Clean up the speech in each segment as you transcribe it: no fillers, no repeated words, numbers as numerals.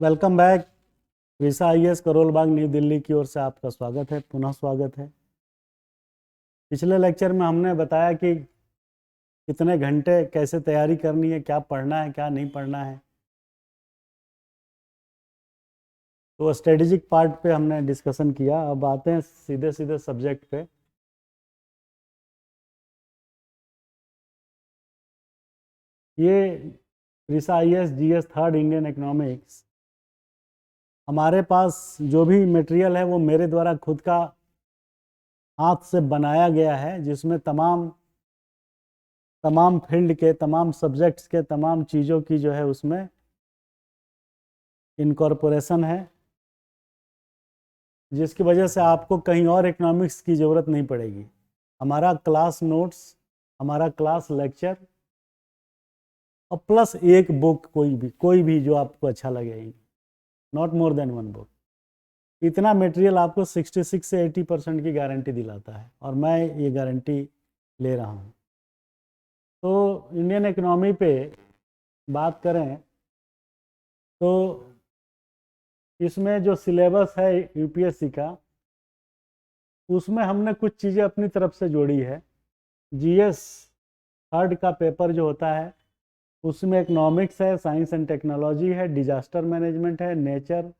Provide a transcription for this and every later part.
Welcome back. Risa IAS Karol Bagh New Delhi की ओर से आपका स्वागत है, पुनः स्वागत है। पिछले लेक्चर में हमने बताया कि कितने घंटे कैसे तैयारी करनी है, क्या पढ़ना है क्या नहीं पढ़ना है। तो स्ट्रेटेजिक पार्ट पे हमने डिस्कशन किया। अब आते हैं सीधे सीधे सब्जेक्ट पे। ये Risa IAS GS third Indian economics, हमारे पास जो भी मटेरियल है वो मेरे द्वारा खुद का हाथ से बनाया गया है, जिसमें तमाम फील्ड के, तमाम सब्जेक्ट्स के, तमाम चीज़ों की जो है उसमें इनकॉर्पोरेशन है, जिसकी वजह से आपको कहीं और इकोनॉमिक्स की ज़रूरत नहीं पड़ेगी। हमारा क्लास नोट्स, हमारा क्लास लेक्चर और प्लस एक बुक, कोई भी जो आपको अच्छा लगेगी, not more than one book. इतना मटेरियल आपको 66 से 80% की गारंटी दिलाता है, और मैं ये गारंटी ले रहा हूँ। तो इंडियन इकोनॉमी पे बात करें तो इसमें जो सिलेबस है यूपीएससी का, उसमें हमने कुछ चीज़ें अपनी तरफ से जोड़ी है। जीएस थर्ड का पेपर जो होता है उसमें इकोनॉमिक्स है, साइंस एंड टेक्नोलॉजी है, डिजास्टर मैनेजमेंट है, nature,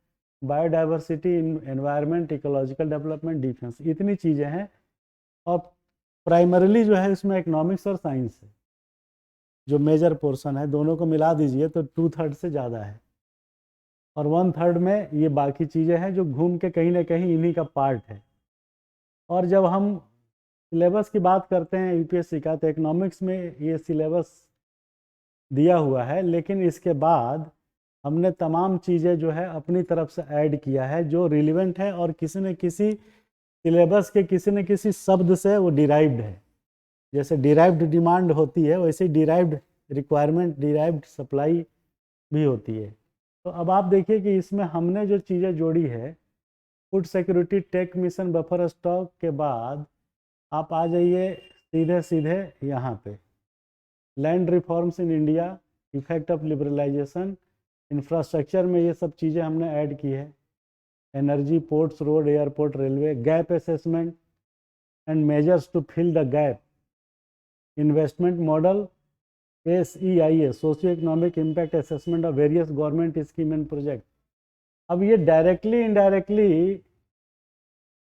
biodiversity, environment, ecological development, defence, इतनी चीज़ें हैं। और प्राइमरीली जो है इसमें इकोनॉमिक्स और साइंस है जो मेजर पोर्शन है। दोनों को मिला दीजिए तो 2/3 से ज़्यादा है, और 1/3 में ये बाकी चीज़ें हैं जो घूम के कहीं ना कहीं इन्हीं का पार्ट है। और जब हम सिलेबस की बात करते हैं यूपीएससी का, तो इकोनॉमिक्स में ये सिलेबस दिया हुआ है, लेकिन इसके बाद हमने तमाम चीज़ें जो है अपनी तरफ से ऐड किया है जो रिलेवेंट है, और किसी न किसी सिलेबस के किसी न किसी शब्द से वो डिराइव्ड है। जैसे डिराइव्ड डिमांड होती है, वैसे डिराइव्ड रिक्वायरमेंट, डिराइव्ड सप्लाई भी होती है। तो अब आप देखिए कि इसमें हमने जो चीज़ें जोड़ी है, food security, tech mission, buffer stock के बाद आप आ जाइए सीधे सीधे यहाँ पे, land reforms in India, effect of liberalisation, infrastructure में ये सब चीज़ें हमने ऐड की है। Energy, ports, road, airport, railway, gap assessment and measures to fill the gap, investment model, SEIA, socio economic impact assessment of various government scheme and project. अब ये directly indirectly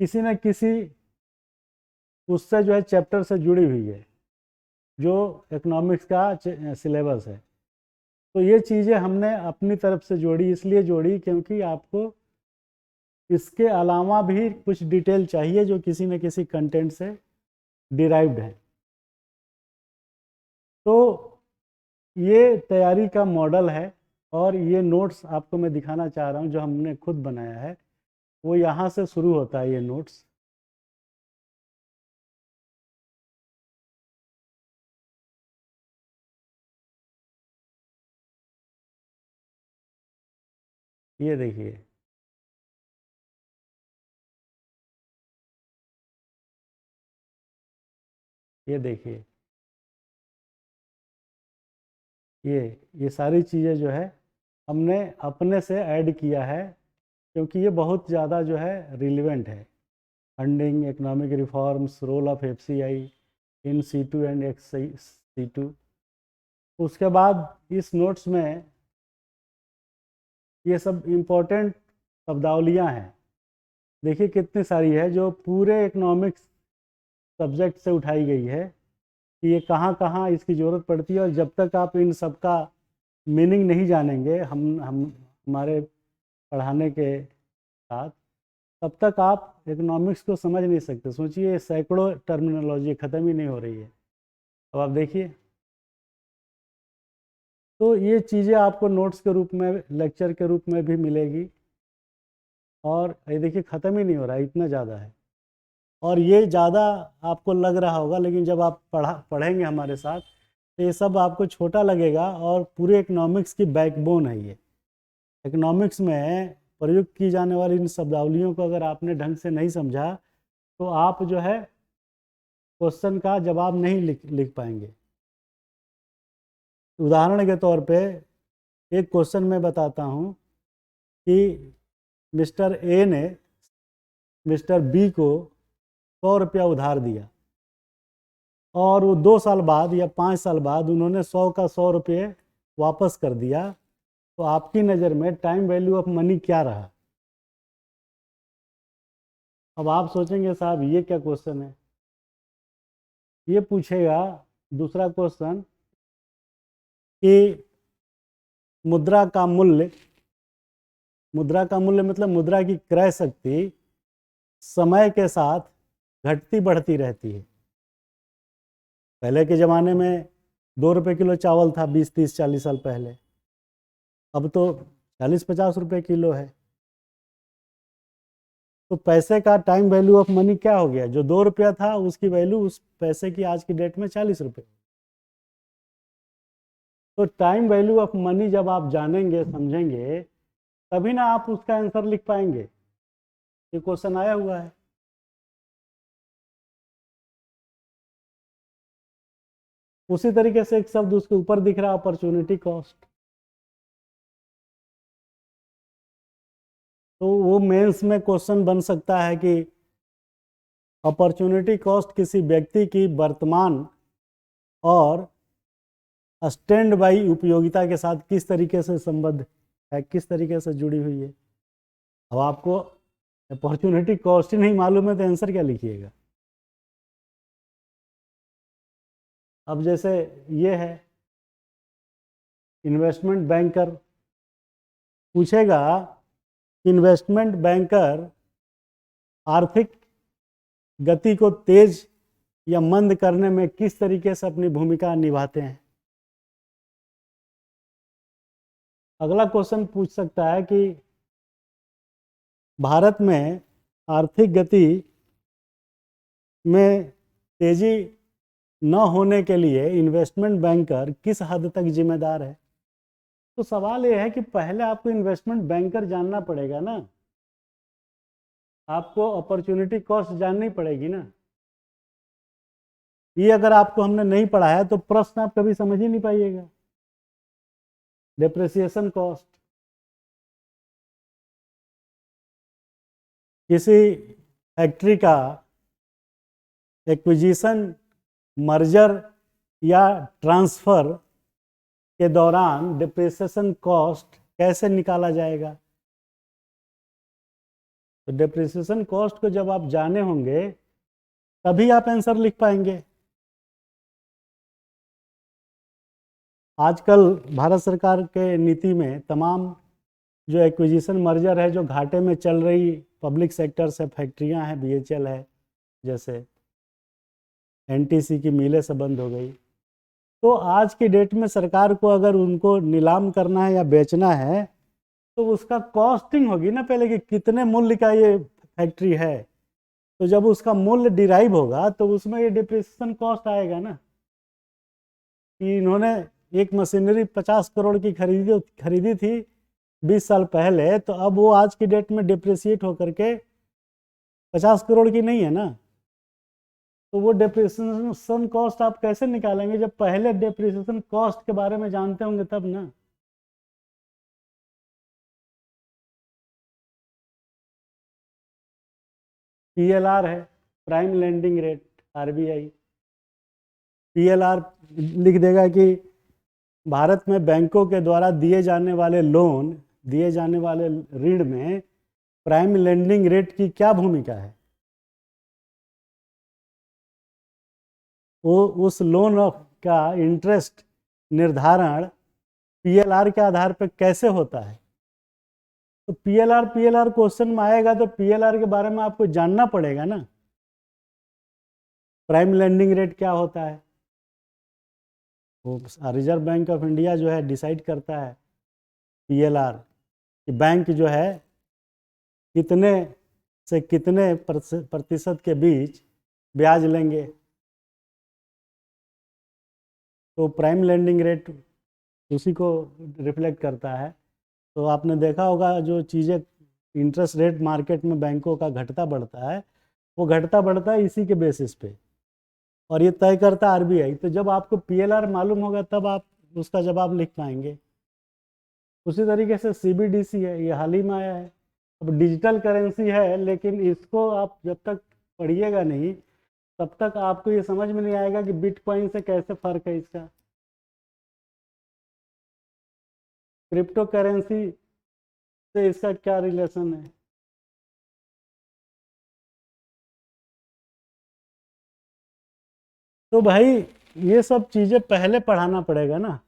किसी न किसी उससे जो है चैप्टर से जुड़ी हुई है जो इकोनॉमिक्स का सिलेबस है। तो ये चीज़ें हमने अपनी तरफ से जोड़ी, इसलिए जोड़ी क्योंकि आपको इसके अलावा भी कुछ डिटेल चाहिए जो किसी न किसी कंटेंट से डिराइव्ड है। तो ये तैयारी का मॉडल है, और ये नोट्स आपको मैं दिखाना चाह रहा हूँ जो हमने खुद बनाया है। वो यहाँ से शुरू होता है ये नोट्स। ये देखिए, ये देखिए, ये सारी चीज़ें जो है हमने अपने से ऐड किया है, क्योंकि ये बहुत ज़्यादा जो है रिलेवेंट है। Funding, economic reforms, role of FCI in C2 and XC2। उसके बाद इस नोट्स में ये सब इम्पोर्टेंट शब्दावलियाँ हैं। देखिए कितनी सारी है जो पूरे इकोनॉमिक्स सब्जेक्ट से उठाई गई है कि ये कहाँ कहाँ इसकी ज़रूरत पड़ती है। और जब तक आप इन सब का मीनिंग नहीं जानेंगे हम हमारे पढ़ाने के साथ, तब तक आप इकोनॉमिक्स को समझ नहीं सकते। सोचिए सैकड़ों टर्मिनोलॉजी ख़त्म ही नहीं हो रही है। अब आप देखिए, तो ये चीज़ें आपको नोट्स के रूप में, लेक्चर के रूप में भी मिलेगी। और ये देखिए ख़त्म ही नहीं हो रहा है, इतना ज़्यादा है। और ये ज़्यादा आपको लग रहा होगा, लेकिन जब आप पढ़ेंगे हमारे साथ तो ये सब आपको छोटा लगेगा। और पूरे इकोनॉमिक्स की बैकबोन है ये। इकोनॉमिक्स में प्रयुक्त की जाने वाली इन शब्दावलियों को अगर आपने ढंग से नहीं समझा तो आप जो है क्वेश्चन का जवाब नहीं लिख पाएंगे। उदाहरण के तौर पे एक क्वेश्चन मैं बताता हूँ कि मिस्टर ए ने मिस्टर बी को 100 रुपया उधार दिया और वो 2 साल बाद या 5 साल बाद उन्होंने 100 का 100 रुपये वापस कर दिया, तो आपकी नज़र में टाइम वैल्यू ऑफ मनी क्या रहा? अब आप सोचेंगे साहब ये क्या क्वेश्चन है, ये पूछेगा दूसरा क्वेश्चन कि मुद्रा का मूल्य मतलब मुद्रा की क्रय शक्ति समय के साथ घटती बढ़ती रहती है। पहले के ज़माने में 2 रुपये किलो चावल था 20, 30, 40 साल पहले, अब तो 40, 50 रुपये किलो है। तो पैसे का टाइम वैल्यू ऑफ मनी क्या हो गया? जो 2 रुपया था उसकी वैल्यू उस पैसे की आज की डेट में 40 रुपये। तो टाइम वैल्यू ऑफ मनी जब आप जानेंगे समझेंगे तभी ना आप उसका आंसर लिख पाएंगे। ये क्वेश्चन आया हुआ है। उसी तरीके से एक शब्द उसके ऊपर दिख रहा है, अपॉर्चुनिटी कॉस्ट। तो वो मेंस में क्वेश्चन बन सकता है कि अपॉर्चुनिटी कॉस्ट किसी व्यक्ति की वर्तमान और स्टैंड बाई उपयोगिता के साथ किस तरीके से संबद्ध है, किस तरीके से जुड़ी हुई है। अब आपको अपॉर्चुनिटी कॉस्ट ही नहीं मालूम है तो आंसर क्या लिखिएगा? अब जैसे ये है, इन्वेस्टमेंट बैंकर पूछेगा, इन्वेस्टमेंट बैंकर आर्थिक गति को तेज या मंद करने में किस तरीके से अपनी भूमिका निभाते हैं। अगला क्वेश्चन पूछ सकता है कि भारत में आर्थिक गति में तेजी न होने के लिए इन्वेस्टमेंट बैंकर किस हद तक जिम्मेदार है? तो सवाल यह है कि पहले आपको इन्वेस्टमेंट बैंकर जानना पड़ेगा ना, आपको अपॉर्चुनिटी कॉस्ट जाननी पड़ेगी ना। ये अगर आपको हमने नहीं पढ़ाया तो प्रश्न आप कभी समझ ही नहीं पाइएगा। डेप्रिसिएशन कॉस्ट, किसी फैक्ट्री का एक्विजिशन, मर्जर या ट्रांसफ़र के दौरान डिप्रिसिएशन कॉस्ट कैसे निकाला जाएगा? तो डिप्रिसिएशन कॉस्ट को जब आप जाने होंगे तभी आप आंसर लिख पाएंगे। आजकल भारत सरकार के नीति में तमाम जो एक्विजिशन मर्जर है, जो घाटे में चल रही पब्लिक सेक्टर से फैक्ट्रियां हैं, BHEL है, जैसे NTC की मिलें से बंद हो गई, तो आज की डेट में सरकार को अगर उनको नीलाम करना है या बेचना है तो उसका कॉस्टिंग होगी ना पहले कि कितने मूल्य का ये फैक्ट्री है। तो जब उसका मूल्य डिराइव होगा तो उसमें ये डिप्रिसिएशन कॉस्ट आएगा ना, कि इन्होंने एक मशीनरी 50 करोड़ की खरीदी थी 20 साल पहले, तो अब वो आज की डेट में डिप्रिसिएट होकर के 50 करोड़ की नहीं है ना। तो वो डिप्रिसिएशन कॉस्ट आप कैसे निकालेंगे? जब पहले डिप्रिसिएशन कॉस्ट के बारे में जानते होंगे तब ना। PLR है, prime lending rate, RBI PLR लिख देगा कि भारत में बैंकों के द्वारा दिए जाने वाले ऋण में प्राइम लेंडिंग रेट की क्या भूमिका है। वो उस लोन का इंटरेस्ट निर्धारण PLR के आधार पर कैसे होता है। तो PLR क्वेश्चन में आएगा तो PLR के बारे में आपको जानना पड़ेगा ना। प्राइम लेंडिंग रेट क्या होता है? वो रिजर्व बैंक ऑफ इंडिया जो है डिसाइड करता है PLR कि बैंक जो है कितने से कितने प्रतिशत के बीच ब्याज लेंगे। तो प्राइम लेंडिंग रेट उसी को रिफ्लेक्ट करता है। तो आपने देखा होगा जो चीज़ें इंटरेस्ट रेट मार्केट में बैंकों का घटता बढ़ता है, वो घटता बढ़ता है इसी के बेसिस पे, और ये तय करता है RBI। तो जब आपको PLR मालूम होगा तब आप उसका जवाब लिख पाएंगे। उसी तरीके से CBDC है, ये हाल ही में आया है। अब डिजिटल करेंसी है, लेकिन इसको आप जब तक पढ़िएगा नहीं तब तक आपको ये समझ में नहीं आएगा कि बिटकॉइन से कैसे फ़र्क है इसका, क्रिप्टो करेंसी से इसका क्या रिलेशन है। तो भाई ये सब चीज़ें पहले पढ़ाना पड़ेगा ना।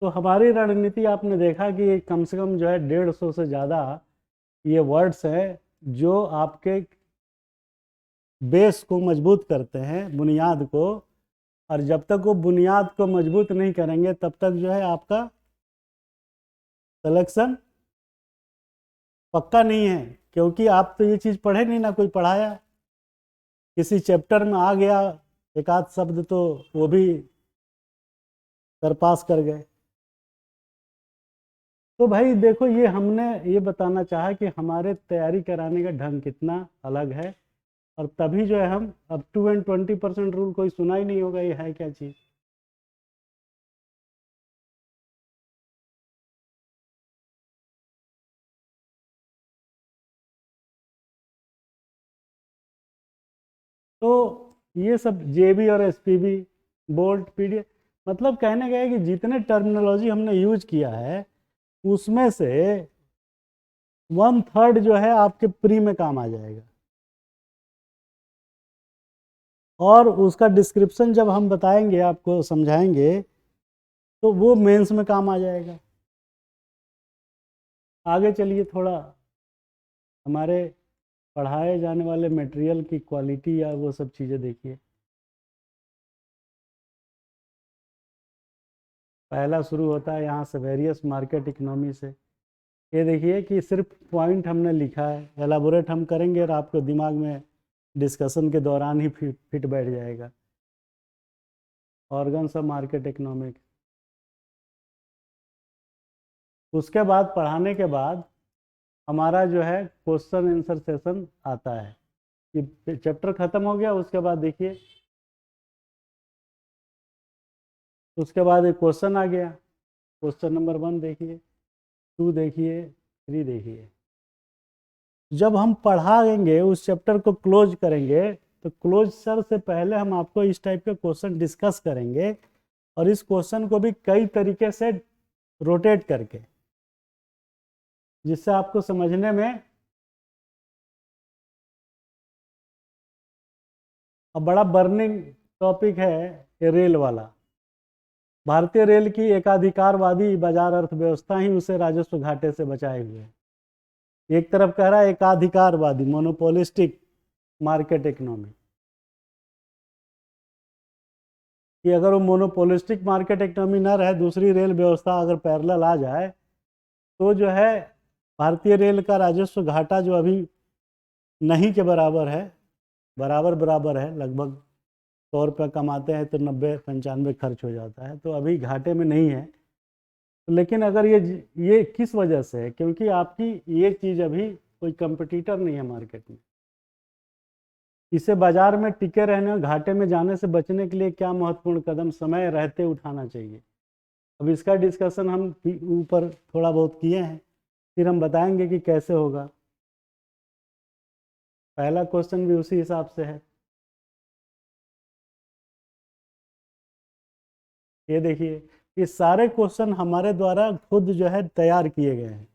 तो हमारी रणनीति आपने देखा कि कम से कम जो है 150 से ज़्यादा ये वर्ड्स हैं जो आपके बेस को मजबूत करते हैं, बुनियाद को। और जब तक वो बुनियाद को मजबूत नहीं करेंगे तब तक जो है आपका सिलेक्शन पक्का नहीं है, क्योंकि आप तो ये चीज़ पढ़े नहीं, ना कोई पढ़ाया। किसी चैप्टर में आ गया एक आध शब्द तो वो भी कर पास कर गए। तो भाई देखो, ये हमने ये बताना चाहा कि हमारे तैयारी कराने का ढंग कितना अलग है। और तभी जो है हम अब 2 and 20% रूल कोई सुना ही नहीं होगा, ये है क्या चीज़। तो ये सब JB और SPB, बोल्ट, PDF, मतलब कहने गए कि जितने टर्मिनोलॉजी हमने यूज किया है उसमें से 1/3 जो है आपके प्री में काम आ जाएगा, और उसका डिस्क्रिप्शन जब हम बताएंगे आपको समझाएंगे तो वो मेंस में काम आ जाएगा। आगे चलिए, थोड़ा हमारे पढ़ाए जाने वाले मटेरियल की क्वालिटी या वो सब चीज़ें देखिए। पहला शुरू होता है यहाँ से वेरियस मार्केट इकोनॉमी से। ये देखिए कि सिर्फ पॉइंट हमने लिखा है, एलाबोरेट हम करेंगे और आपको दिमाग में डिस्कशन के दौरान ही फिट बैठ जाएगा। Organs of market economics. उसके बाद पढ़ाने के बाद हमारा जो है क्वेश्चन आंसर सेशन आता है। ये चैप्टर ख़त्म हो गया, उसके बाद देखिए, उसके बाद एक क्वेश्चन आ गया। क्वेश्चन नंबर 1 देखिए, 2 देखिए, 3 देखिए। जब हम पढ़ाएंगे उस चैप्टर को क्लोज करेंगे तो क्लोज सर से पहले हम आपको इस टाइप के क्वेश्चन डिस्कस करेंगे, और इस क्वेश्चन को भी कई तरीके से रोटेट करके, जिससे आपको समझने में। अब बड़ा बर्निंग टॉपिक है ये रेल वाला। भारतीय रेल की एकाधिकारवादी बाजार अर्थव्यवस्था ही उसे राजस्व घाटे से बचाए हुए है। एक तरफ कह रहा है एकाधिकारवादी, मोनोपोलिस्टिक मार्केट इकोनॉमी, कि अगर वो मोनोपोलिस्टिक मार्केट इकोनॉमी ना रहे, दूसरी रेल व्यवस्था अगर पैरेलल आ जाए तो जो है भारतीय रेल का राजस्व घाटा जो अभी नहीं के बराबर है, बराबर बराबर है, लगभग 100 रुपये कमाते हैं तो 90-95 खर्च हो जाता है, तो अभी घाटे में नहीं है। लेकिन अगर ये किस वजह से है, क्योंकि आपकी ये चीज़ अभी कोई कंपटीटर नहीं है मार्केट में। इसे बाजार में टिके रहने और घाटे में जाने से बचने के लिए क्या महत्वपूर्ण कदम समय रहते उठाना चाहिए। अब इसका डिस्कशन हम ऊपर थोड़ा बहुत किए हैं, फिर हम बताएंगे कि कैसे होगा। पहला क्वेश्चन भी उसी हिसाब से है। ये देखिए, ये सारे क्वेश्चन हमारे द्वारा खुद जो है तैयार किए गए हैं।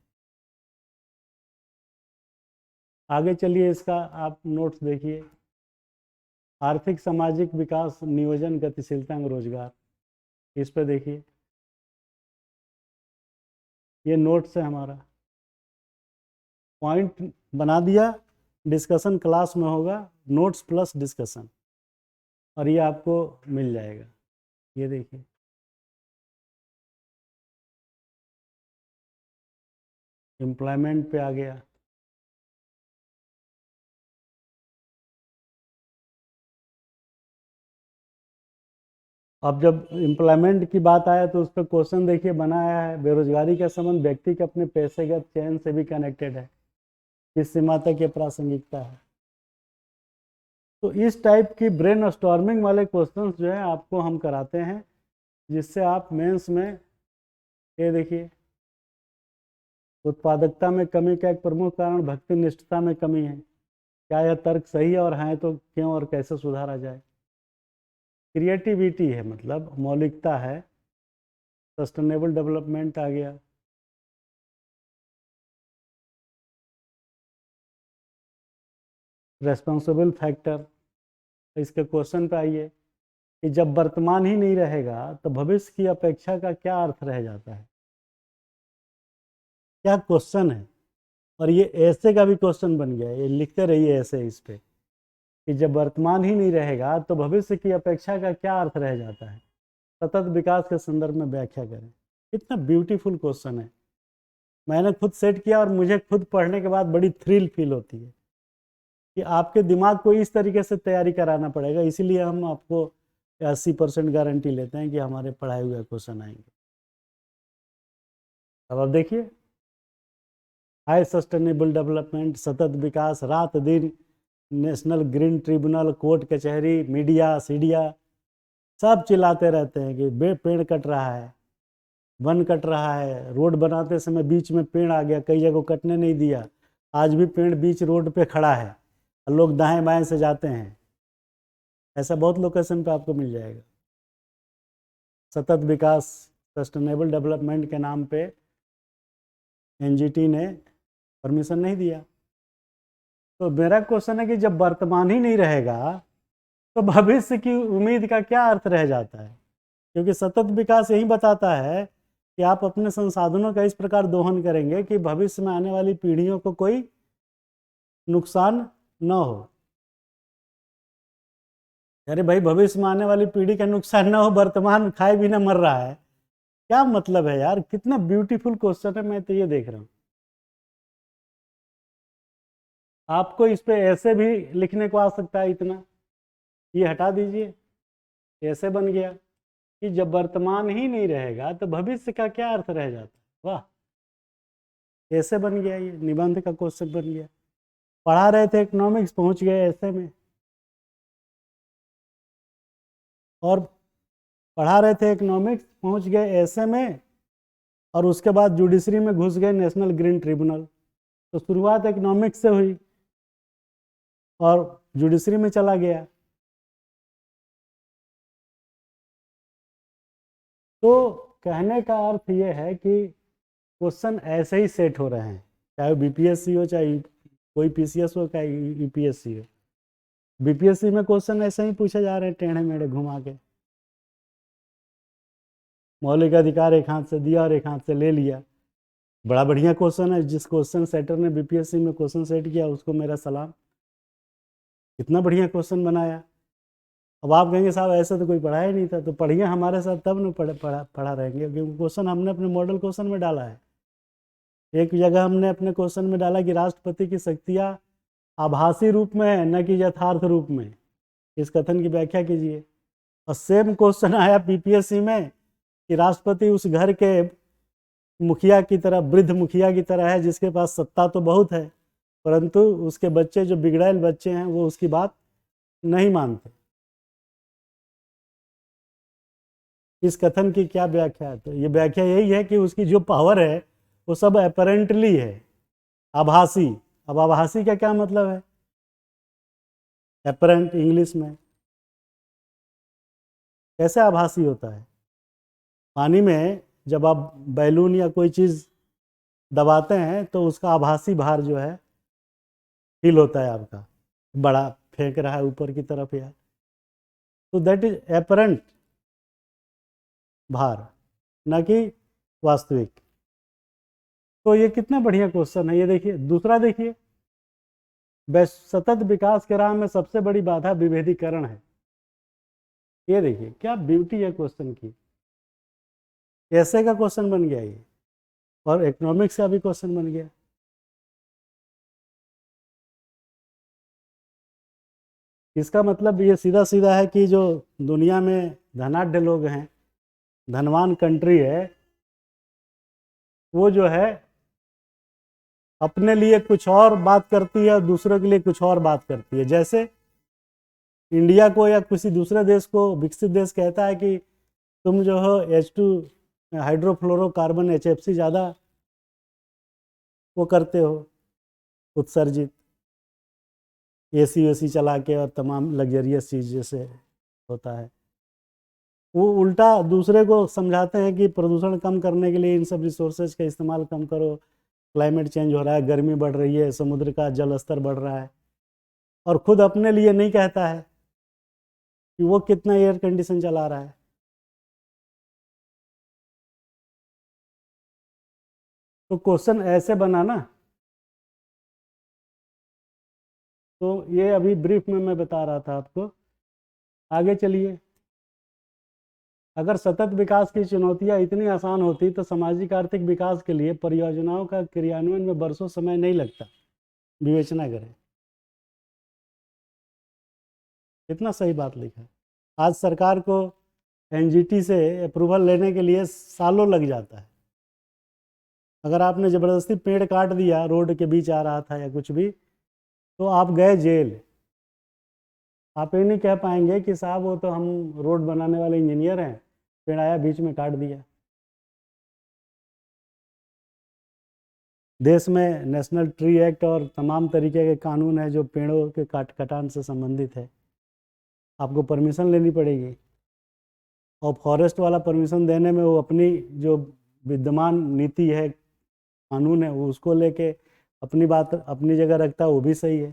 आगे चलिए, इसका आप नोट्स देखिए। आर्थिक सामाजिक विकास, नियोजन, गतिशीलता एवं रोजगार, इस पे देखिए, ये नोट्स है हमारा। पॉइंट बना दिया, डिस्कशन क्लास में होगा, नोट्स प्लस डिस्कशन, और ये आपको मिल जाएगा। ये देखिए, एम्प्लॉयमेंट पे आ गया। अब जब एम्प्लॉयमेंट की बात आया तो उस पर क्वेश्चन देखिए बनाया है, बेरोजगारी का संबंध व्यक्ति के अपने पेशेगत चयन से भी कनेक्टेड है, किस सीमा तक ये प्रासंगिकता है। तो इस टाइप की ब्रेन स्टॉर्मिंग वाले क्वेश्चंस जो है आपको हम कराते हैं, जिससे आप मेंस में, ये देखिए, उत्पादकता में कमी का एक प्रमुख कारण भक्ति निष्ठता में कमी है। क्या यह तर्क सही है, और है तो क्यों और कैसे सुधारा जाए? क्रिएटिविटी है, मतलब मौलिकता है। सस्टेनेबल डेवलपमेंट आ गया। Responsible factor. इसके क्वेश्चन पे आइए कि जब वर्तमान ही नहीं रहेगा तो भविष्य की अपेक्षा का क्या अर्थ रह जाता है? क्या क्वेश्चन है। और ये ऐसे का भी क्वेश्चन बन गया, ये लिखते रहिए ऐसे इस पे कि जब वर्तमान ही नहीं रहेगा तो भविष्य की अपेक्षा का क्या अर्थ रह जाता है? सतत विकास के संदर्भ में व्याख्या करें। कितना ब्यूटीफुल क्वेश्चन है। मैंने खुद सेट किया और मुझे खुद पढ़ने के बाद बड़ी थ्रिल फील होती है कि आपके दिमाग को इस तरीके से तैयारी कराना पड़ेगा। इसीलिए हम आपको 80% गारंटी लेते हैं कि हमारे पढ़ाए हुए क्वेश्चन आएंगे। अब देखिए, हाई सस्टेनेबल डेवलपमेंट, सतत विकास, रात दिन, नेशनल ग्रीन ट्रिब्यूनल, कोर्ट कचहरी, मीडिया सीडिया सब चिल्लाते रहते हैं कि पेड़ कट रहा है, वन कट रहा है। रोड बनाते समय बीच में पेड़ आ गया, कई जगह कटने नहीं दिया, आज भी पेड़ बीच रोड पे खड़ा है, लोग दाएं बाएं से जाते हैं। ऐसा बहुत लोकेशन पे आपको मिल जाएगा। सतत विकास, सस्टेनेबल डेवलपमेंट के नाम पे एनजीटी ने परमिशन नहीं दिया। तो मेरा क्वेश्चन है कि जब वर्तमान ही नहीं रहेगा तो भविष्य की उम्मीद का क्या अर्थ रह जाता है? क्योंकि सतत विकास यही बताता है कि आप अपने संसाधनों का इस प्रकार दोहन करेंगे कि भविष्य में आने वाली पीढ़ियों को कोई नुकसान न हो। अरे भाई, भविष्य में आने वाली पीढ़ी का नुकसान ना हो, वर्तमान खाए बिना मर रहा है, क्या मतलब है यार? कितना ब्यूटीफुल क्वेश्चन है, मैं तो ये देख रहा हूँ। आपको इस पे ऐसे भी लिखने को आ सकता है इतना, ये हटा दीजिए, ऐसे बन गया कि जब वर्तमान ही नहीं रहेगा तो भविष्य का क्या अर्थ रह जाता है। वाह, ऐसे बन गया, ये निबंध का क्वेश्चन बन गया। पढ़ा रहे थे इकोनॉमिक्स, पहुंच गए ऐसे में। और पढ़ा रहे थे इकोनॉमिक्स, पहुंच गए ऐसे में, और उसके बाद जुडिशरी में घुस गए, नेशनल ग्रीन ट्रिब्यूनल। तो शुरुआत इकोनॉमिक्स से हुई और जुडिशरी में चला गया। तो कहने का अर्थ ये है कि क्वेश्चन ऐसे ही सेट हो रहे हैं, चाहे बीपीएससी हो, चाहे कोई पीसीएस हो, चाहे यूपीएससी हो। बीपीएससी में क्वेश्चन ऐसे ही पूछे जा रहे हैं, टेढ़े मेढ़े घुमा के। मौलिक अधिकार एक हाथ से दिया और एक हाथ से ले लिया। बड़ा बढ़िया क्वेश्चन है। जिस क्वेश्चन सेटर ने बीपीएससी में क्वेश्चन सेट किया उसको मेरा सलाम, इतना बढ़िया क्वेश्चन बनाया। अब आप कहेंगे साहब ऐसा तो कोई पढ़ा ही नहीं था, तो पढ़िए हमारे साथ, तब न पढ़ा रहेंगे, क्योंकि क्वेश्चन हमने अपने मॉडल क्वेश्चन में डाला है। एक जगह हमने अपने क्वेश्चन में डाला कि राष्ट्रपति की शक्तियाँ आभासी रूप में है, न कि यथार्थ रूप में। इस कथन की व्याख्या कीजिए। और सेम क्वेश्चन आया बीपीएससी में कि राष्ट्रपति उस घर के मुखिया की तरह, वृद्ध मुखिया की तरह है, जिसके पास सत्ता तो बहुत है, परंतु उसके बच्चे जो बिगड़ैल बच्चे हैं वो उसकी बात नहीं मानते। इस कथन की क्या व्याख्या है? तो ये व्याख्या यही है कि उसकी जो पावर है वो सब अपरेंटली है, आभासी। अब आभासी का क्या मतलब है? अपरेंट इंग्लिश में कैसे आभासी होता है? पानी में जब आप बैलून या कोई चीज़ दबाते हैं तो उसका आभासी भार जो है फील होता है आपका, बड़ा फेंक रहा है ऊपर की तरफ या, तो दैट इज अपरेंट भार, न कि वास्तविक। तो ये कितना बढ़िया क्वेश्चन है। ये देखिए दूसरा, देखिए, सतत विकास के राह में सबसे बड़ी बाधा विभेदीकरण है। ये देखिए क्या ब्यूटी है क्वेश्चन की। ऐसे का क्वेश्चन बन गया ये, और इकोनॉमिक्स का भी क्वेश्चन बन गया। इसका मतलब ये सीधा सीधा है कि जो दुनिया में धनाढ्य लोग हैं, धनवान कंट्री है, वो जो है अपने लिए कुछ और बात करती है और दूसरों के लिए कुछ और बात करती है। जैसे इंडिया को या किसी दूसरे देश को विकसित देश कहता है कि तुम जो हो H2 हाइड्रोफ्लोरोकार्बन HFC ज़्यादा वो करते हो उत्सर्जित, एसी वेसी चला के और तमाम लग्जरियस चीज़ जैसे होता है। वो उल्टा दूसरे को समझाते हैं कि प्रदूषण कम करने के लिए इन सब रिसोर्सेज का इस्तेमाल कम करो, क्लाइमेट चेंज हो रहा है, गर्मी बढ़ रही है, समुद्र का जल स्तर बढ़ रहा है, और खुद अपने लिए नहीं कहता है कि वो कितना एयर कंडीशन चला रहा है। तो क्वेश्चन ऐसे बना ना, तो ये अभी ब्रीफ में मैं बता रहा था आपको। आगे चलिए। अगर सतत विकास की चुनौतियां इतनी आसान होती तो सामाजिक आर्थिक विकास के लिए परियोजनाओं का क्रियान्वयन में बरसों समय नहीं लगता। विवेचना करें, इतना सही बात लिखा है। आज सरकार को एनजीटी से अप्रूवल लेने के लिए सालों लग जाता है। अगर आपने ज़बरदस्ती पेड़ काट दिया, रोड के बीच आ रहा था या कुछ भी, तो आप गए जेल। आप ये नहीं कह पाएंगे कि साहब वो तो हम रोड बनाने वाले इंजीनियर हैं, पेड़ आया बीच में काट दिया। देश में नेशनल ट्री एक्ट और तमाम तरीके के कानून है जो पेड़ों के कटान से संबंधित है। आपको परमिशन लेनी पड़ेगी, और फॉरेस्ट वाला परमिशन देने में वो अपनी जो विद्यमान नीति है, कानून है, वो उसको लेके अपनी बात अपनी जगह रखता है, वो भी सही है।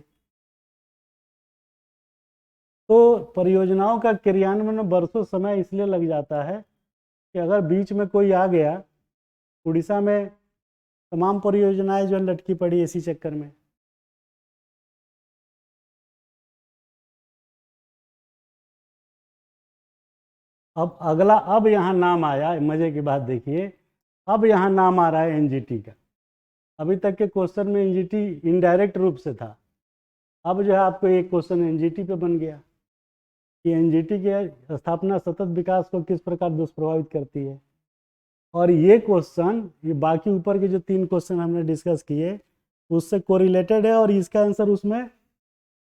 तो परियोजनाओं का क्रियान्वयन में बरसों समय इसलिए लग जाता है कि अगर बीच में कोई आ गया, उड़ीसा में तमाम परियोजनाएं जो लटकी पड़ी इसी चक्कर में। अब अगला, अब यहाँ नाम आया, मजे की बात देखिए, अब यहाँ नाम आ रहा है एनजीटी का। अभी तक के क्वेश्चन में एनजीटी इनडायरेक्ट रूप से था, अब जो है आपको एक क्वेश्चन एनजीटी पे बन गया कि एनजीटी की स्थापना सतत विकास को किस प्रकार दुष्प्रभावित करती है। और ये क्वेश्चन, ये बाकी ऊपर के जो 3 क्वेश्चन हमने डिस्कस किए उससे कोरिलेटेड है, और इसका आंसर उसमें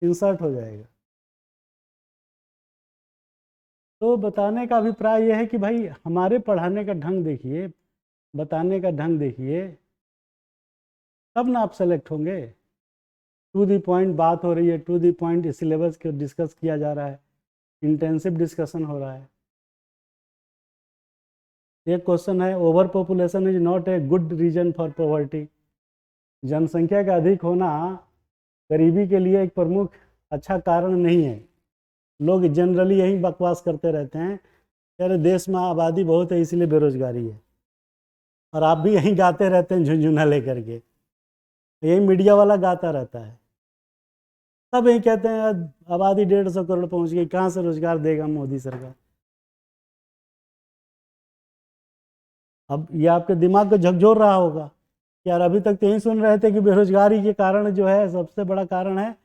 इंसर्ट हो जाएगा। तो बताने का अभिप्राय यह है कि भाई हमारे पढ़ाने का ढंग देखिए, बताने का ढंग देखिए, तब ना आप सेलेक्ट होंगे। टू दी पॉइंट बात हो रही है, टू दी पॉइंट सिलेबस को डिस्कस किया जा रहा है, इंटेंसिव डिस्कशन हो रहा है। एक क्वेश्चन है, over population is not a good reason for poverty. जनसंख्या का अधिक होना गरीबी के लिए एक प्रमुख अच्छा कारण नहीं है। लोग जनरली यही बकवास करते रहते हैं, यार देश में आबादी बहुत है इसलिए बेरोजगारी है, और आप भी यहीं गाते रहते हैं झुंझुना लेकर के, यही मीडिया वाला गाता रहता है। सब यही कहते हैं आबादी 150 करोड़ पहुंच गई, कहाँ से रोजगार देगा मोदी सरकार। अब ये आपके दिमाग को झकझोर रहा होगा कि यार अभी तक तो यही सुन रहे थे कि बेरोजगारी के कारण जो है सबसे बड़ा कारण है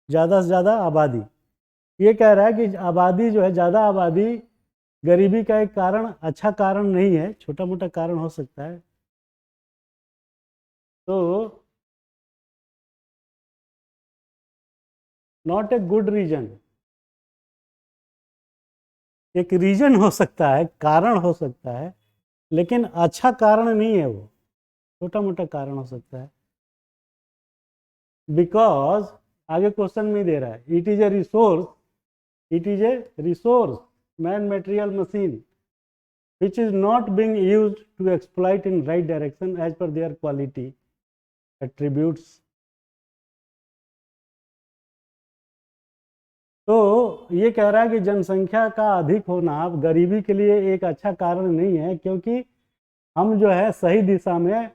ज़्यादा से ज़्यादा आबादी। ये कह रहा है कि आबादी जो है, ज़्यादा आबादी गरीबी का एक कारण, अच्छा कारण नहीं है, छोटा मोटा कारण हो सकता है। तो नॉट ए गुड रीजन, एक रीजन हो सकता है, कारण हो सकता है, लेकिन अच्छा कारण नहीं है, वो छोटा मोटा कारण हो सकता है। बिकॉज आगे क्वेश्चन में दे रहा है, it is a resource, it is a resource man material machine which is not being used to exploit in right direction as per their quality attributes। तो ये कह रहा है कि जनसंख्या का अधिक होना गरीबी के लिए एक अच्छा कारण नहीं है, क्योंकि हम जो है सही दिशा में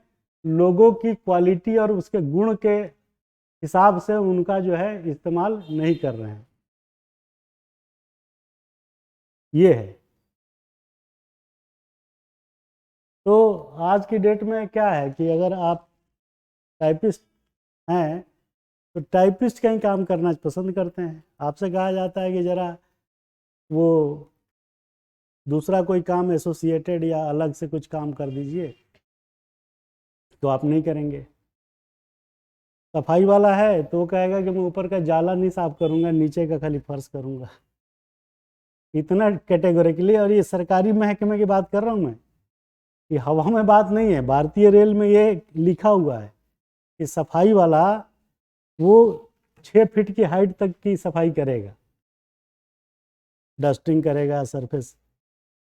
लोगों की क्वालिटी और उसके गुण के हिसाब से उनका जो है इस्तेमाल नहीं कर रहे हैं। ये है। तो आज की डेट में क्या है कि अगर आप टाइपिस्ट हैं तो टाइपिस्ट का ही काम करना पसंद करते हैं। आपसे कहा जाता है कि ज़रा वो दूसरा कोई काम एसोसिएटेड या अलग से कुछ काम कर दीजिए, तो आप नहीं करेंगे। सफाई वाला है तो वो कहेगा कि मैं ऊपर का जाला नहीं साफ करूँगा, नीचे का खाली फर्श करूँगा। इतना कैटेगोरिकली। और ये सरकारी महकमे की बात कर रहा हूँ मैं, ये हवा में बात नहीं है। भारतीय रेल में ये लिखा हुआ है कि सफाई वाला वो 6 फीट की हाइट तक की सफाई करेगा, डस्टिंग करेगा सरफेस।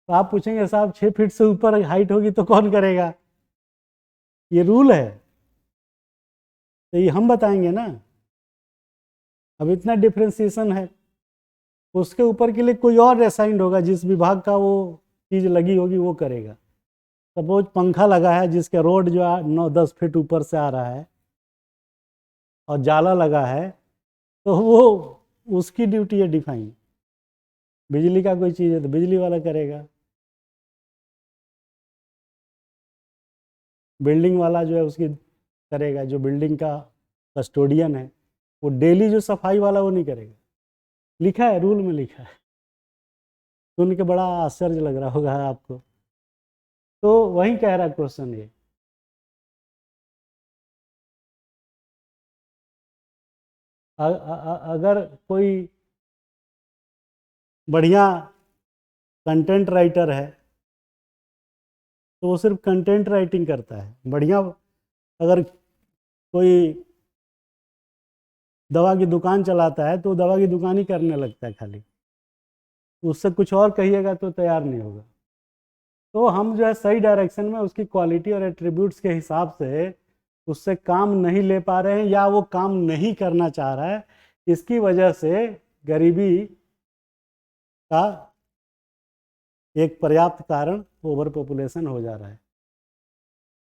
तो आप पूछेंगे साहब 6 फीट से ऊपर हाइट होगी तो कौन करेगा? ये रूल है, तो ये हम बताएंगे ना। अब इतना डिफ्रेंसिएशन है, उसके ऊपर के लिए कोई और असाइंड होगा, जिस विभाग का वो चीज़ लगी होगी वो करेगा। सपोज पंखा लगा है जिसका रोड जो है 9-10 फीट ऊपर से आ रहा है और जाला लगा है, तो वो उसकी ड्यूटी है डिफाइन। बिजली का कोई चीज़ है तो बिजली वाला करेगा। बिल्डिंग वाला जो है उसकी करेगा, जो बिल्डिंग का कस्टोडियन है वो डेली जो सफाई वाला वो नहीं करेगा। लिखा है, रूल में लिखा है। सुन के बड़ा आश्चर्य लग रहा होगा आपको। तो वही कह रहा क्वेश्चन ये। अगर कोई बढ़िया कंटेंट राइटर है तो वो सिर्फ कंटेंट राइटिंग करता है। बढ़िया अगर कोई दवा की दुकान चलाता है तो दवा की दुकान ही करने लगता है खाली, उससे कुछ और कहिएगा तो तैयार नहीं होगा। तो हम जो है सही डायरेक्शन में उसकी क्वालिटी और एट्रीब्यूट्स के हिसाब से उससे काम नहीं ले पा रहे हैं, या वो काम नहीं करना चाह रहा है। इसकी वजह से गरीबी का एक पर्याप्त कारण ओवर पॉपुलेशन हो जा रहा है।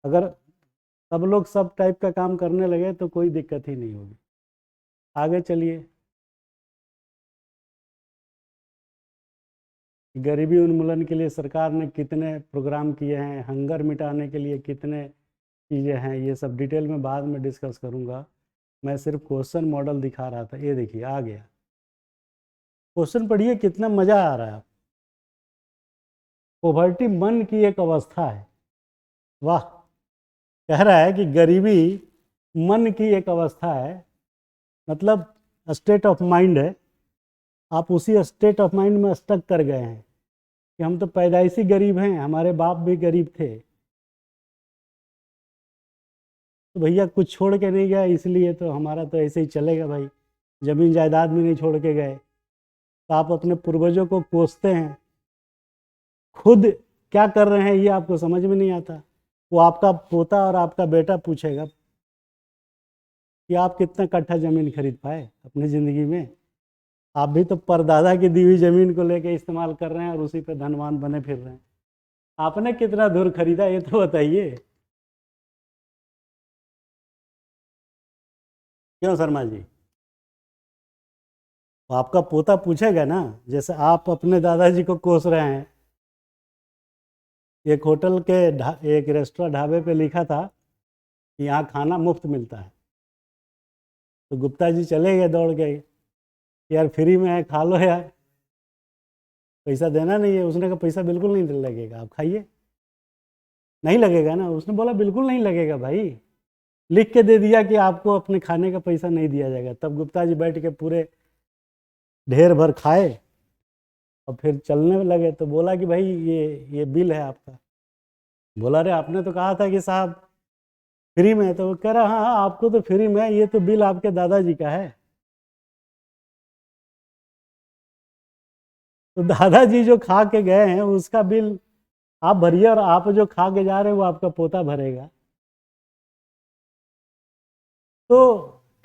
अगर सब लोग सब टाइप का काम करने लगे तो कोई दिक्कत ही नहीं होगी। आगे चलिए। गरीबी उन्मूलन के लिए सरकार ने कितने प्रोग्राम किए हैं, हंगर मिटाने के लिए कितने चीज़ें हैं, ये सब डिटेल में बाद में डिस्कस करूँगा। मैं सिर्फ क्वेश्चन मॉडल दिखा रहा था। ये देखिए आ गया क्वेश्चन, पढ़िए कितना मज़ा आ रहा है। पॉवर्टी मन की एक अवस्था है। वाह। कह रहा है कि गरीबी मन की एक अवस्था है, मतलब स्टेट ऑफ माइंड है। आप उसी स्टेट ऑफ माइंड में स्टक कर गए हैं कि हम तो पैदाइशी गरीब हैं, हमारे बाप भी गरीब थे, तो भैया कुछ छोड़ के नहीं गया इसलिए तो हमारा तो ऐसे ही चलेगा भाई। जमीन जायदाद भी नहीं छोड़ के गए, तो आप अपने पूर्वजों को कोसते हैं, खुद क्या कर रहे हैं ये आपको समझ में नहीं आता। वो आपका पोता और आपका बेटा पूछेगा कि आप कितना कट्ठा ज़मीन खरीद पाए अपनी ज़िंदगी में। आप भी तो परदादा की दी हुई ज़मीन को लेके इस्तेमाल कर रहे हैं और उसी पे धनवान बने फिर रहे हैं। आपने कितना दूर खरीदा ये तो बताइए। क्यों शर्मा जी? तो आपका पोता पूछेगा ना, जैसे आप अपने दादाजी को कोस रहे हैं। एक होटल के एक रेस्टोरेंट ढाबे पे लिखा था कि यहाँ खाना मुफ्त मिलता है, तो गुप्ता जी चले गए दौड़ गए, यार फ्री में है खा लो यार, पैसा देना नहीं है। उसने कहा पैसा बिल्कुल नहीं लगेगा, आप खाइए। नहीं लगेगा ना? उसने बोला बिल्कुल नहीं लगेगा भाई, लिख के दे दिया कि आपको अपने खाने का पैसा नहीं दिया जाएगा। तब गुप्ता जी बैठ के पूरे ढेर भर खाए और फिर चलने लगे। तो बोला कि भाई ये बिल है आपका। बोला अरे आपने तो कहा था कि साहब फ्री में है। तो वो कह रहा हाँ हाँ आपको तो फ्री में है, ये तो बिल आपके दादाजी का है। तो दादाजी जो खा के गए हैं उसका बिल आप भरिए, और आप जो खा के जा रहे हैं वो आपका पोता भरेगा। तो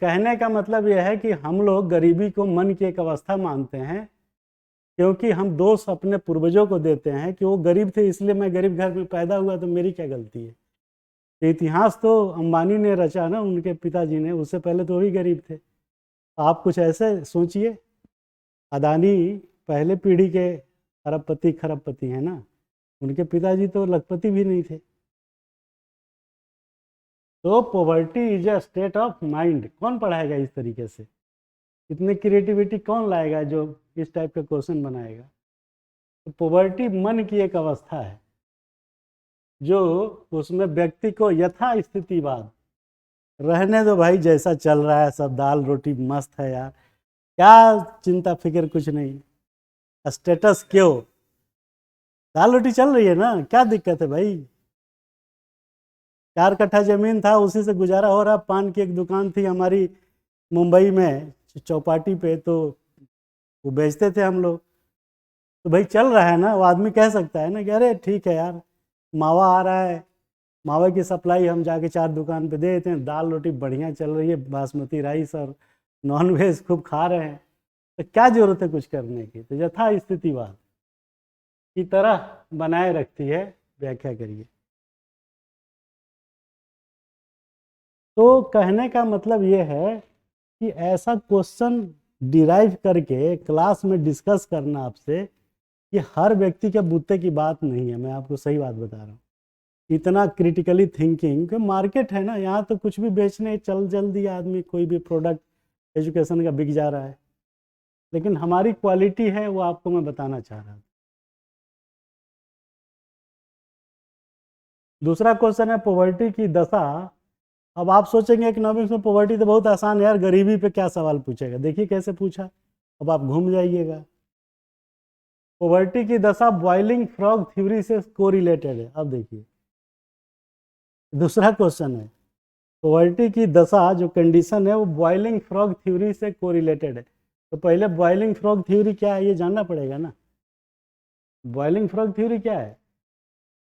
कहने का मतलब यह है कि हम लोग गरीबी को मन की एक अवस्था मानते हैं, क्योंकि हम दोष अपने पूर्वजों को देते हैं कि वो गरीब थे इसलिए मैं गरीब घर में पैदा हुआ, तो मेरी क्या गलती है। तो इतिहास तो अंबानी ने रचा ना, उनके पिताजी ने, उससे पहले तो वही गरीब थे। आप कुछ ऐसे सोचिए, अदानी पहले पीढ़ी के अरबपति खरबपति हैं ना, उनके पिताजी तो लखपति भी नहीं थे। तो poverty is a state of mind. कौन पढ़ाएगा इस तरीके से? इतनी क्रिएटिविटी कौन लाएगा जो इस टाइप का क्वेश्चन बनाएगा? तो पॉवर्टी मन की एक अवस्था है जो उसमें व्यक्ति को यथा स्थितिवाद, रहने दो भाई जैसा चल रहा है सब दाल रोटी मस्त है यार, क्या चिंता फिक्र कुछ नहीं, स्टेटस क्यों? दाल रोटी चल रही है ना, क्या दिक्कत है भाई? 4 कट्ठा जमीन था, उसी से गुजारा हो रहा। पान की एक दुकान थी हमारी मुंबई में चौपाटी पे, तो वो बेचते थे हम लोग। तो भाई चल रहा है ना, वो आदमी कह सकता है ना कि अरे ठीक है यार, मावा आ रहा है, मावा की सप्लाई हम जाके 4 दुकान पे दे देते हैं, दाल रोटी बढ़िया चल रही है, बासमती राइस और नॉन वेज खूब खा रहे हैं, तो क्या जरूरत है कुछ करने की? तो यथा स्थितिवाद की तरह बनाए रखती है। व्याख्या करिए। तो कहने का मतलब ये है कि ऐसा क्वेश्चन डिराइव करके क्लास में डिस्कस करना आपसे, ये हर व्यक्ति के बूते की बात नहीं है। मैं आपको सही बात बता रहा हूँ। इतना क्रिटिकली थिंकिंग कि मार्केट है ना, यहाँ तो कुछ भी बेचने चल जल्दी आदमी, कोई भी प्रोडक्ट एजुकेशन का बिक जा रहा है, लेकिन हमारी क्वालिटी है वो आपको मैं बताना चाह रहा हूँ। दूसरा क्वेश्चन है पॉवर्टी की दशा। अब आप सोचेंगे इकोनॉमिक्स में पॉवर्टी तो बहुत आसान है यार, गरीबी पे क्या सवाल पूछेगा। देखिए कैसे पूछा, अब आप घूम जाइएगा। पॉवर्टी की दशा बॉइलिंग फ्रॉग थ्योरी से कोरिलेटेड है। अब देखिए दूसरा क्वेश्चन है, पॉवर्टी की दशा जो कंडीशन है वो बॉइलिंग फ्रॉग थ्योरी से कोरिलेटेड है। तो पहले बॉइलिंग फ्रॉग थ्योरी क्या है ये जानना पड़ेगा ना। बॉइलिंग फ्रॉग थ्योरी क्या है?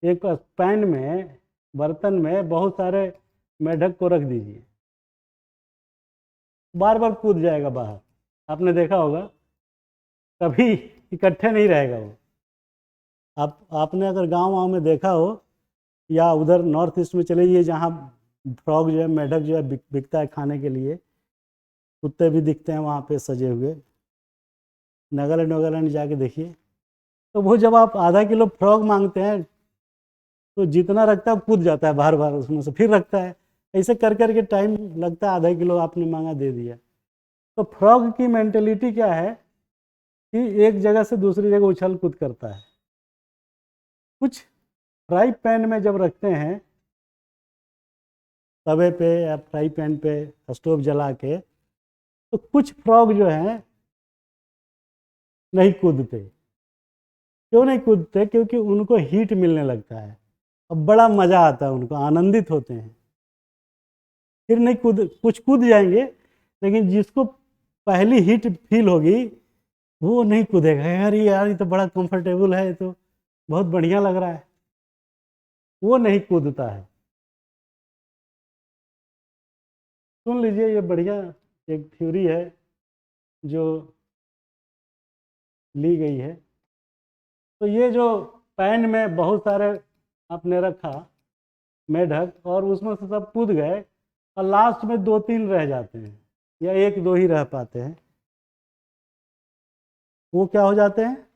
एक पैन में, बर्तन में बहुत सारे मेढक को रख दीजिए, बार बार कूद जाएगा बाहर। आपने देखा होगा, कभी इकट्ठे नहीं रहेगा वो। आपने अगर गांव वाँव में देखा हो, या उधर नॉर्थ ईस्ट में चले जाइए जहाँ फ्रॉग जो है, मेढक जो है बिकता है खाने के लिए, कुत्ते भी दिखते हैं वहाँ पे सजे हुए। नागालैंड वगालैंड जाके देखिए, तो वो जब आप आधा किलो फ्रॉग मांगते हैं तो जितना रखता है कूद जाता है बार बार उसमें से, फिर रखता है। ऐसे कर करके टाइम लगता है, आधा किलो आपने मांगा दे दिया। तो फ्रॉग की मेंटेलिटी क्या है कि एक जगह से दूसरी जगह उछल कूद करता है। कुछ फ्राई पैन में जब रखते हैं, तवे पे या फ्राई पैन पे स्टोव जला के, तो कुछ फ्रॉग जो हैं नहीं कूदते। क्यों नहीं कूदते? क्योंकि उनको हीट मिलने लगता है, अब बड़ा मज़ा आता है, उनको आनंदित होते हैं, फिर नहीं कूद, कुछ कूद जाएंगे, लेकिन जिसको पहली हीट फील होगी वो नहीं कूदेगा। यार यार ये तो बड़ा कंफर्टेबल है, ये तो बहुत बढ़िया लग रहा है, वो नहीं कूदता है। सुन लीजिए, ये बढ़िया एक थ्योरी है जो ली गई है। तो ये जो पैन में बहुत सारे आपने रखा मेढक, और उसमें से सब कूद गए, और लास्ट में 2-3 रह जाते हैं, या 1-2 ही रह पाते हैं, वो क्या हो जाते हैं?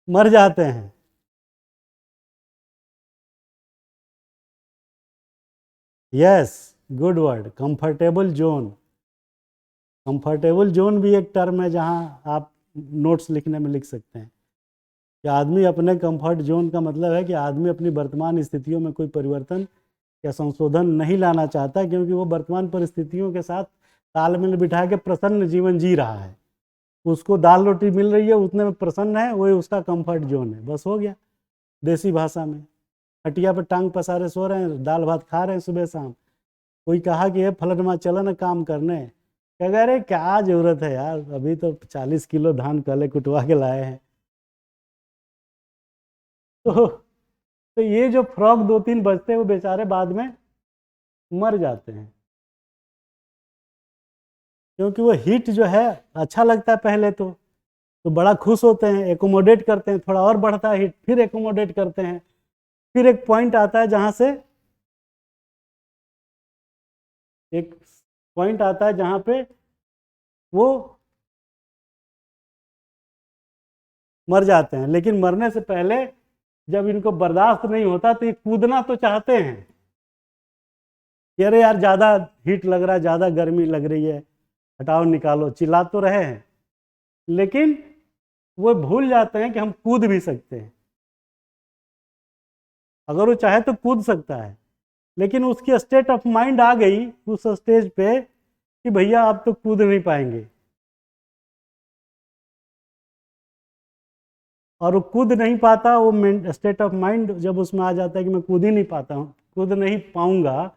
मर जाते हैं। Yes, good word, comfortable zone. Comfortable zone भी एक टर्म है जहां आप नोट्स लिखने में लिख सकते हैं कि आदमी अपने कंफर्ट जोन का मतलब है कि आदमी अपनी वर्तमान स्थितियों में कोई परिवर्तन या संशोधन नहीं लाना चाहता, क्योंकि वो वर्तमान परिस्थितियों के साथ तालमेल बिठा के प्रसन्न जीवन जी रहा है। उसको दाल रोटी मिल रही है, उतने में प्रसन्न है, वही उसका कंफर्ट जोन है। बस हो गया, देसी भाषा में। हटिया पर टांग पसारे सो रहे हैं, दाल भात खा रहे हैं सुबह शाम, कोई कहा कि ये फलनमा चलो ना काम करने, कह रहे क्या जरूरत है यार, अभी तो 40 किलो धान पहले कुटवा के लाए हैं। तो ये जो फ्रॉग 2-3 बचते हैं वो बेचारे बाद में मर जाते हैं, क्योंकि वो हीट जो है अच्छा लगता है पहले तो बड़ा खुश होते हैं, एकोमोडेट करते हैं, थोड़ा और बढ़ता है हीट, फिर एकोमोडेट करते हैं, फिर एक पॉइंट आता है जहां से, एक पॉइंट आता है जहां पे वो मर जाते हैं। लेकिन मरने से पहले जब इनको बर्दाश्त नहीं होता तो ये कूदना तो चाहते हैं कि अरे यार ज़्यादा हीट लग रहा है, ज़्यादा गर्मी लग रही है, हटाओ निकालो, चिल्ला तो रहे हैं, लेकिन वो भूल जाते हैं कि हम कूद भी सकते हैं। अगर वो चाहे तो कूद सकता है, लेकिन उसकी स्टेट ऑफ माइंड आ गई उस स्टेज पे कि भैया आप तो कूद नहीं पाएंगे, और वो कूद नहीं पाता, वो स्टेट ऑफ माइंड जब उसमें आ जाता है कि मैं कूद ही नहीं पाता हूँ, कूद नहीं पाऊंगा,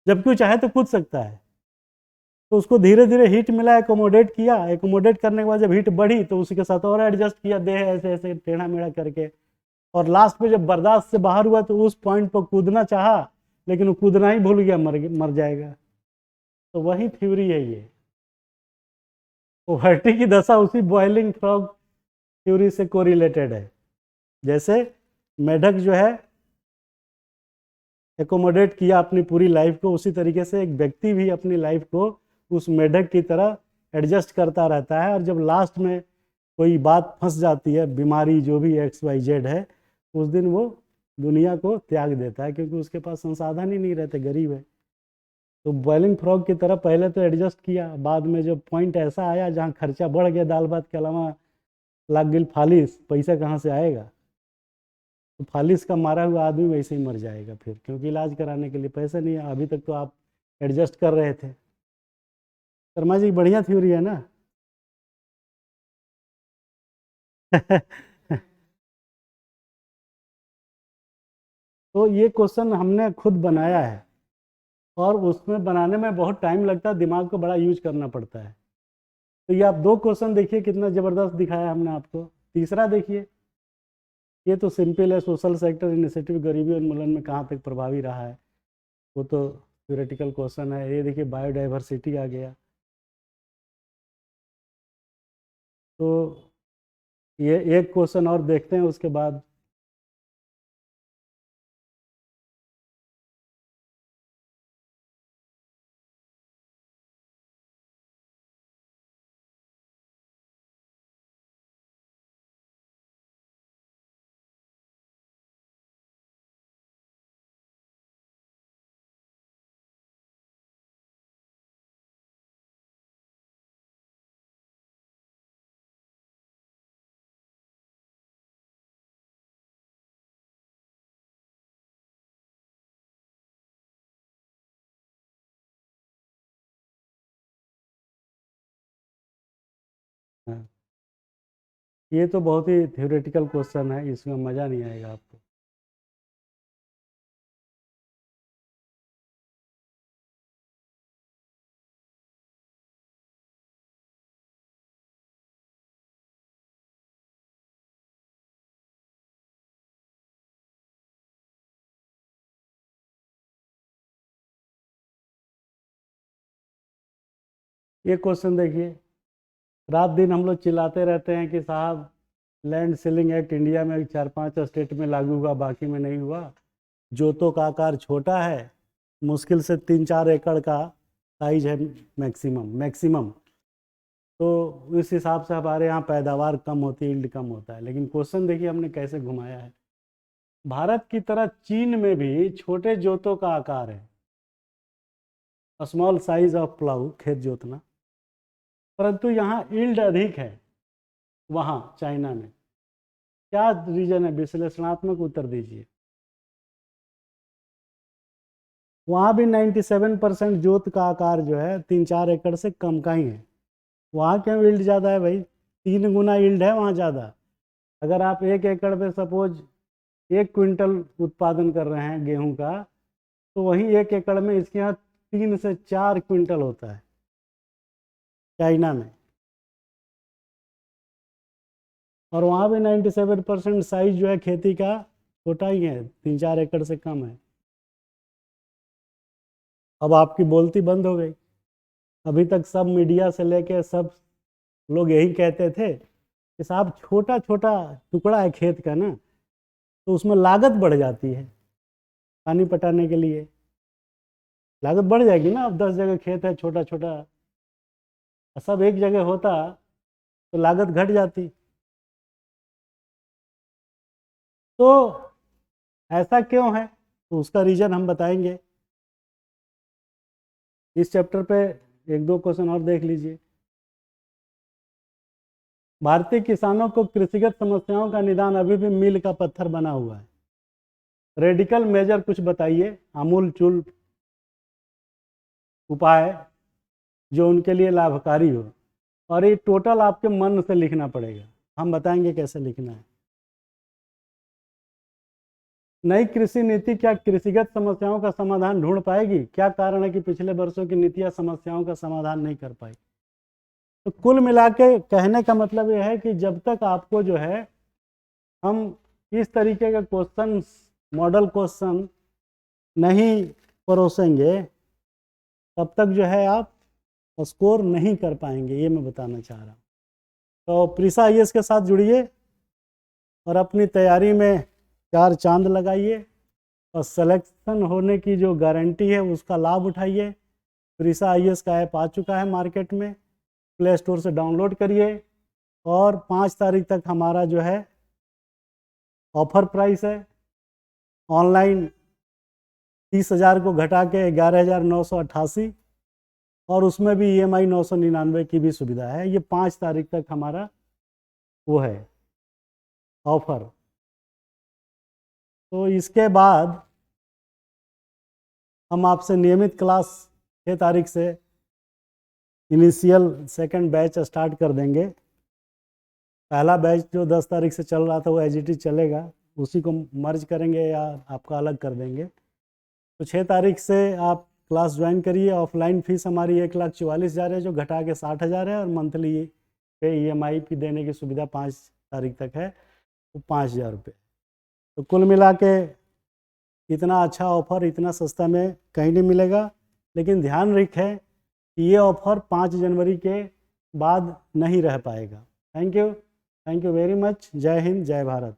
जबकि वो चाहे तो कूद सकता है। तो उसको धीरे धीरे हीट मिला, एकोमोडेट किया, एकोमोडेट करने के बाद जब हीट बढ़ी तो उसी के साथ और एडजस्ट किया देह ऐसे ऐसे टेढ़ा मेढ़ा करके, और लास्ट में जब बर्दाश्त से बाहर हुआ तो उस पॉइंट पर कूदना चाहा, लेकिन वो कूदना ही भूल गया, मर जाएगा। तो वही थ्योरी है ये, पोवर्टी की दशा उसी बॉइलिंग फ्रॉग थ्योरी से कोरिलेटेड है। जैसे मेढक जो है एकोमोडेट किया अपनी पूरी लाइफ को, उसी तरीके से एक व्यक्ति भी अपनी लाइफ को उस मेढक की तरह एडजस्ट करता रहता है, और जब लास्ट में कोई बात फंस जाती है, बीमारी जो भी XYZ है, उस दिन वो दुनिया को त्याग देता है, क्योंकि उसके पास संसाधन ही नहीं रहते, गरीब है। तो बॉइलिंग फ्रॉग की तरह पहले तो एडजस्ट किया, बाद में जब पॉइंट ऐसा आया जहाँ खर्चा बढ़ गया, दाल भात के अलावा लाग गिल फालिस, पैसा कहाँ से आएगा, तो फालिस का मारा हुआ आदमी वैसे ही मर जाएगा फिर, क्योंकि इलाज कराने के लिए पैसा नहीं है। अभी तक तो आप एडजस्ट कर रहे थे। शर्मा जी बढ़िया थ्योरी है ना। तो ये क्वेश्चन हमने खुद बनाया है, और उसमें बनाने में बहुत टाइम लगता है, दिमाग को बड़ा यूज करना पड़ता है। तो ये आप 2 क्वेश्चन देखिए कितना ज़बरदस्त दिखाया हमने आपको। तीसरा देखिए, ये तो सिंपल है, सोशल सेक्टर इनिशिएटिव गरीबी उन्मूलन में कहाँ तक प्रभावी रहा है, वो तो थ्योरेटिकल क्वेश्चन है। ये देखिए बायोडाइवर्सिटी आ गया। तो ये एक क्वेश्चन और देखते हैं उसके बाद। हाँ, ये तो बहुत ही थ्योरेटिकल क्वेश्चन है, इसमें मज़ा नहीं आएगा आपको। ये क्वेश्चन देखिए, रात दिन हम लोग चिल्लाते रहते हैं कि साहब लैंड सीलिंग एक्ट इंडिया में 4-5 स्टेट में लागू हुआ, बाकी में नहीं हुआ। जोतों का आकार छोटा है, मुश्किल से 3-4 एकड़ का साइज है मैक्सिमम मैक्सिमम। तो इस हिसाब से हमारे यहाँ पैदावार कम होती है, यील्ड कम होता है। लेकिन क्वेश्चन देखिए हमने कैसे घुमाया है। भारत की तरह चीन में भी छोटे जोतों का आकार है, स्मॉल साइज ऑफ प्लाऊ, खेत जोतना, परंतु यहाँ यील्ड अधिक है, वहाँ चाइना में। क्या रीजन है, विश्लेषणात्मक उत्तर दीजिए। वहाँ भी 97% जोत का आकार जो है 3-4 एकड़ से कम का ही है। वहाँ क्यों यील्ड ज़्यादा है भाई, 3 गुना यील्ड है वहाँ ज़्यादा। अगर आप 1 एकड़ पे सपोज 1 क्विंटल उत्पादन कर रहे हैं गेहूं का, तो वहीं 1 एकड़ में इसके यहाँ 3 से 4 क्विंटल होता है चाइना में। और वहाँ भी 97% साइज जो है खेती का छोटा ही है, 3-4 एकड़ से कम है। अब आपकी बोलती बंद हो गई। अभी तक सब मीडिया से लेके सब लोग यही कहते थे कि साहब छोटा छोटा टुकड़ा है खेत का ना, तो उसमें लागत बढ़ जाती है, पानी पटाने के लिए लागत बढ़ जाएगी ना। अब 10 जगह खेत है छोटा छोटा, सब एक जगह होता तो लागत घट जाती। तो ऐसा क्यों है, तो उसका रीज़न हम बताएंगे। इस चैप्टर पे 1-2 क्वेश्चन और देख लीजिए। भारतीय किसानों को कृषिगत समस्याओं का निदान अभी भी मील का पत्थर बना हुआ है। रेडिकल मेजर कुछ बताइए, आमूल चूल उपाय जो उनके लिए लाभकारी हो। और ये टोटल आपके मन से लिखना पड़ेगा, हम बताएंगे कैसे लिखना है। नई कृषि नीति क्या कृषिगत समस्याओं का समाधान ढूंढ पाएगी? क्या कारण है कि पिछले वर्षों की नीतियां समस्याओं का समाधान नहीं कर पाई? तो कुल मिला के कहने का मतलब यह है कि जब तक आपको जो है हम इस तरीके का क्वेश्चन, मॉडल क्वेश्चन नहीं परोसेंगे, तब तक जो है आप स्कोर नहीं कर पाएंगे, ये मैं बताना चाह रहा हूँ। तो प्रीसा IAS के साथ जुड़िए और अपनी तैयारी में 4 चांद लगाइए और सिलेक्शन होने की जो गारंटी है उसका लाभ उठाइए। प्रीसा IAS का ऐप आ चुका है मार्केट में, प्ले स्टोर से डाउनलोड करिए और 5 तारीख तक हमारा जो है ऑफर प्राइस है। ऑनलाइन 30,000 को घटा के 11,988 और उसमें भी EMI 999 की भी सुविधा है। ये 5 तारीख तक हमारा वो है ऑफर। तो इसके बाद हम आपसे नियमित क्लास 6 तारीख से इनिशियल सेकंड बैच स्टार्ट कर देंगे। पहला बैच जो 10 तारीख से चल रहा था वो एज चलेगा, उसी को मर्ज करेंगे या आपका अलग कर देंगे। तो 6 तारीख से आप क्लास ज्वाइन करिए। ऑफलाइन फीस हमारी 1,44,000 है, जो घटा के 60,000 है, और मंथली पे EMI की देने की सुविधा 5 तारीख तक है, तो 5,000 रुपये। तो कुल मिला के इतना अच्छा ऑफर इतना सस्ता में कहीं नहीं मिलेगा। लेकिन ध्यान रखें कि ये ऑफर 5 जनवरी के बाद नहीं रह पाएगा। Thank you very much. जय हिंद, जय भारत।